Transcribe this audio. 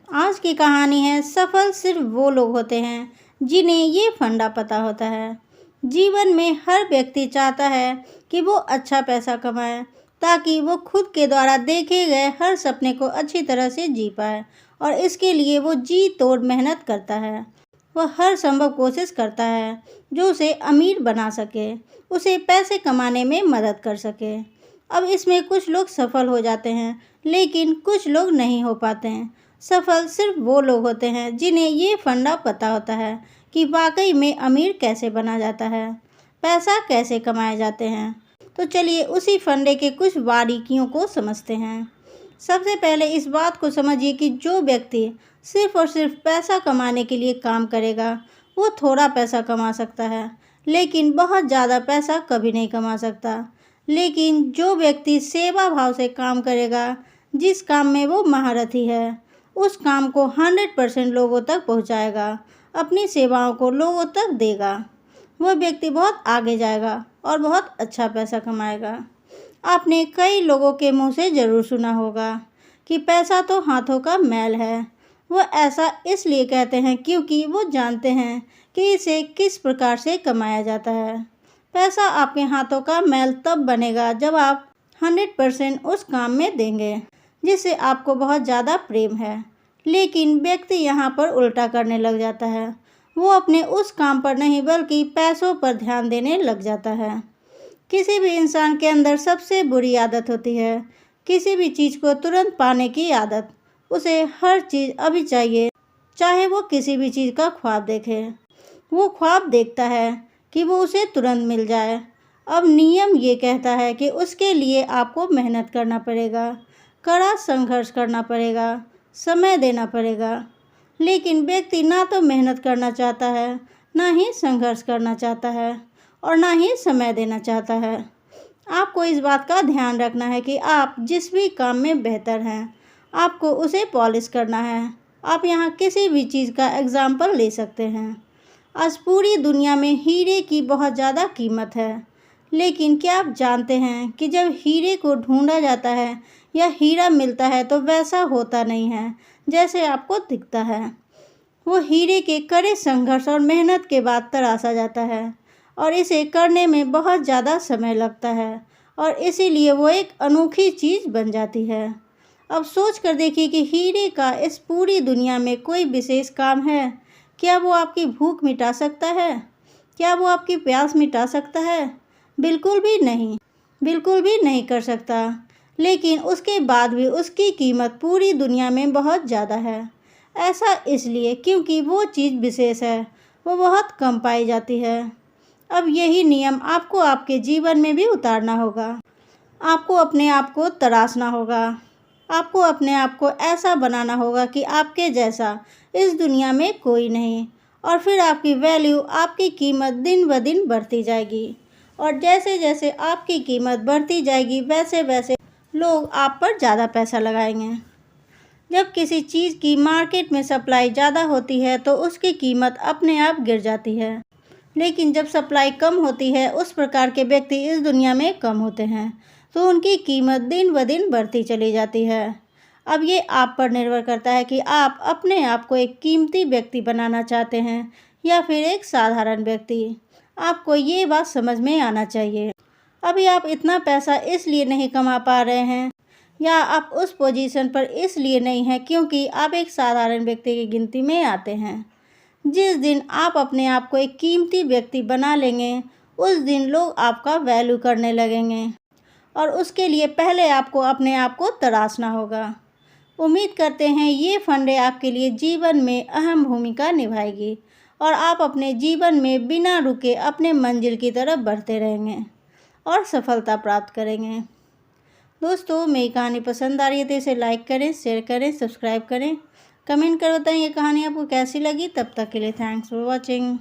आज की कहानी है सफल सिर्फ वो लोग होते हैं जिन्हें ये फंडा पता होता है। जीवन में हर व्यक्ति चाहता है कि वो अच्छा पैसा कमाए ताकि वो खुद के द्वारा देखे गए हर सपने को अच्छी तरह से जी पाए और इसके लिए वो जी तोड़ मेहनत करता है। वह हर संभव कोशिश करता है जो उसे अमीर बना सके, उसे पैसे कमाने में मदद कर सके। अब इसमें कुछ लोग सफल हो जाते हैं लेकिन कुछ लोग नहीं हो पाते हैं। सफल सिर्फ वो लोग होते हैं जिन्हें ये फंडा पता होता है कि वाकई में अमीर कैसे बना जाता है, पैसा कैसे कमाए जाते हैं। तो चलिए उसी फंडे के कुछ बारीकियों को समझते हैं। सबसे पहले इस बात को समझिए कि जो व्यक्ति सिर्फ और सिर्फ पैसा कमाने के लिए काम करेगा वो थोड़ा पैसा कमा सकता है लेकिन बहुत ज़्यादा पैसा कभी नहीं कमा सकता। लेकिन जो व्यक्ति सेवा भाव से काम करेगा, जिस काम में वो महारथी है, उस काम को 100% लोगों तक पहुंचाएगा, अपनी सेवाओं को लोगों तक देगा, वह व्यक्ति बहुत आगे जाएगा और बहुत अच्छा पैसा कमाएगा। आपने कई लोगों के मुंह से ज़रूर सुना होगा कि पैसा तो हाथों का मैल है। वो ऐसा इसलिए कहते हैं क्योंकि वो जानते हैं कि इसे किस प्रकार से कमाया जाता है। पैसा आपके हाथों का मैल तब बनेगा जब आप 100% उस काम में देंगे जिससे आपको बहुत ज़्यादा प्रेम है। लेकिन व्यक्ति यहाँ पर उल्टा करने लग जाता है। वो अपने उस काम पर नहीं बल्कि पैसों पर ध्यान देने लग जाता है। किसी भी इंसान के अंदर सबसे बुरी आदत होती है किसी भी चीज़ को तुरंत पाने की आदत। उसे हर चीज़ अभी चाहिए, चाहे वो किसी भी चीज़ का ख्वाब देखे। वो ख्वाब देखता है कि वो उसे तुरंत मिल जाए। अब नियम ये कहता है कि उसके लिए आपको मेहनत करना पड़ेगा, कड़ा संघर्ष करना पड़ेगा, समय देना पड़ेगा। लेकिन व्यक्ति ना तो मेहनत करना चाहता है, ना ही संघर्ष करना चाहता है और ना ही समय देना चाहता है। आपको इस बात का ध्यान रखना है कि आप जिस भी काम में बेहतर हैं, आपको उसे पॉलिश करना है। आप यहाँ किसी भी चीज़ का एग्जाम्पल ले सकते हैं। आज पूरी दुनिया में हीरे की बहुत ज़्यादा कीमत है, लेकिन क्या आप जानते हैं कि जब हीरे को ढूंढा जाता है या हीरा मिलता है तो वैसा होता नहीं है जैसे आपको दिखता है। वो हीरे के कड़े संघर्ष और मेहनत के बाद तराशा जाता है और इसे करने में बहुत ज़्यादा समय लगता है और इसीलिए वो एक अनोखी चीज़ बन जाती है। अब सोच कर देखिए कि हीरे का इस पूरी दुनिया में कोई विशेष काम है। क्या वो आपकी भूख मिटा सकता है? क्या वो आपकी प्यास मिटा सकता है? बिल्कुल भी नहीं, बिल्कुल भी नहीं कर सकता। लेकिन उसके बाद भी उसकी कीमत पूरी दुनिया में बहुत ज़्यादा है। ऐसा इसलिए क्योंकि वो चीज़ विशेष है, वो बहुत कम पाई जाती है। अब यही नियम आपको आपके जीवन में भी उतारना होगा। आपको अपने आप को तराशना होगा। आपको अपने आप को ऐसा बनाना होगा कि आपके जैसा इस दुनिया में कोई नहीं। और फिर आपकी वैल्यू, आपकी कीमत दिन ब दिन बढ़ती जाएगी। और जैसे जैसे आपकी कीमत बढ़ती जाएगी वैसे वैसे लोग आप पर ज़्यादा पैसा लगाएंगे। जब किसी चीज़ की मार्केट में सप्लाई ज़्यादा होती है तो उसकी कीमत अपने आप गिर जाती है। लेकिन जब सप्लाई कम होती है, उस प्रकार के व्यक्ति इस दुनिया में कम होते हैं तो उनकी कीमत दिन ब दिन बढ़ती चली जाती है। अब ये आप पर निर्भर करता है कि आप अपने आप को एक कीमती व्यक्ति बनाना चाहते हैं या फिर एक साधारण व्यक्ति। आपको ये बात समझ में आना चाहिए। अभी आप इतना पैसा इसलिए नहीं कमा पा रहे हैं या आप उस पोजीशन पर इसलिए नहीं हैं क्योंकि आप एक साधारण व्यक्ति की गिनती में आते हैं। जिस दिन आप अपने आप को एक कीमती व्यक्ति बना लेंगे, उस दिन लोग आपका वैल्यू करने लगेंगे और उसके लिए पहले आपको अपने आप को तराशना होगा। उम्मीद करते हैं ये फंडे आपके लिए जीवन में अहम भूमिका निभाएगी और आप अपने जीवन में बिना रुके अपने मंजिल की तरफ बढ़ते रहेंगे और सफलता प्राप्त करेंगे। दोस्तों, मेरी कहानी पसंद आ रही है तो इसे लाइक करें, शेयर करें, सब्सक्राइब करें, कमेंट कर बताएं ये कहानी आपको कैसी लगी। तब तक के लिए थैंक्स फॉर वॉचिंग।